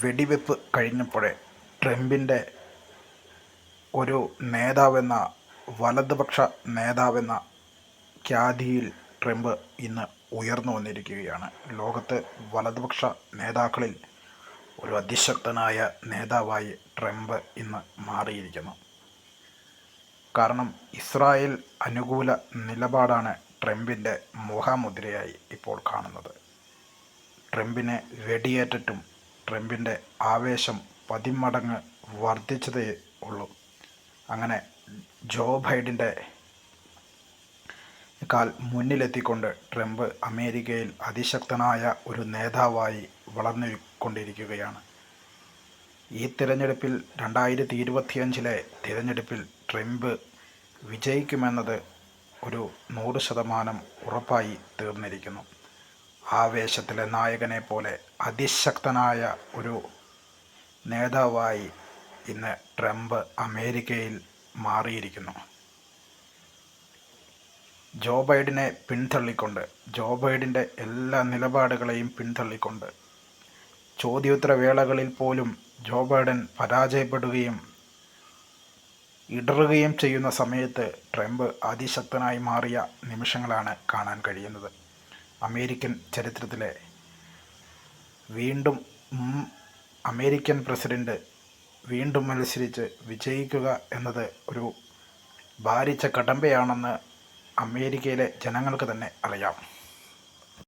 വെടിവെപ്പ് കഴിഞ്ഞപ്പോഴേ ട്രംപിൻ്റെ ഒരു നേതാവെന്ന വലതുപക്ഷ നേതാവെന്ന ഖ്യാതിയിൽ ട്രംപ് ഇന്ന് ഉയർന്നു വന്നിരിക്കുകയാണ്. ലോകത്ത് വലതുപക്ഷ നേതാക്കളിൽ ഒരു അതിശക്തനായ നേതാവായി ട്രംപ് ഇന്ന് മാറിയിരിക്കുന്നു. കാരണം ഇസ്രായേൽ അനുകൂല നിലപാടാണ് ട്രംപിൻ്റെ മുഖമുദ്രയായി ഇപ്പോൾ കാണുന്നത്. ട്രംപിനെ വെടിയേറ്റിട്ടും ട്രംപിൻ്റെ ആവേശം 10 മടങ്ങ് വർദ്ധിച്ചതേ ഉള്ളൂ. അങ്ങനെ ജോ ബൈഡൻ്റെ കാൽ മുന്നിലെത്തിക്കൊണ്ട് ട്രംപ് അമേരിക്കയിൽ അതിശക്തനായ ഒരു നേതാവായി വളർന്നുകൊണ്ടിരിക്കുകയാണ്. ഈ തിരഞ്ഞെടുപ്പിൽ 2025 തിരഞ്ഞെടുപ്പിൽ ട്രംപ് വിജയിക്കുമെന്നത് ഒരു 100% ഉറപ്പായി തീർന്നിരിക്കുന്നു. ആവേശത്തിലെ നായകനെ പോലെ അതിശക്തനായ ഒരു നേതാവായി ഇന്ന് ട്രംപ് അമേരിക്കയിൽ മാറിയിരിക്കുന്നു. ജോ ബൈഡനെ പിന്തള്ളിക്കൊണ്ട്, ജോ ബൈഡൻ്റെ എല്ലാ നിലപാടുകളെയും പിന്തള്ളിക്കൊണ്ട് ചോദ്യോത്തര വേളകളിൽ പോലും ജോ ബൈഡൻ പരാജയപ്പെടുകയും ഇടറുകയും ചെയ്യുന്ന സമയത്ത് ട്രംപ് അതിശക്തനായി മാറിയ നിമിഷങ്ങളാണ് കാണാൻ കഴിയുന്നത്. അമേരിക്കൻ ചരിത്രത്തിലെ അമേരിക്കൻ പ്രസിഡന്റ് വീണ്ടും മത്സരിച്ച് വിജയിക്കുക എന്നത് ഒരു ഭാരിച്ച കടമ്പയാണെന്ന് അമേരിക്കയിലെ ജനങ്ങൾക്ക് തന്നെ അറിയാം.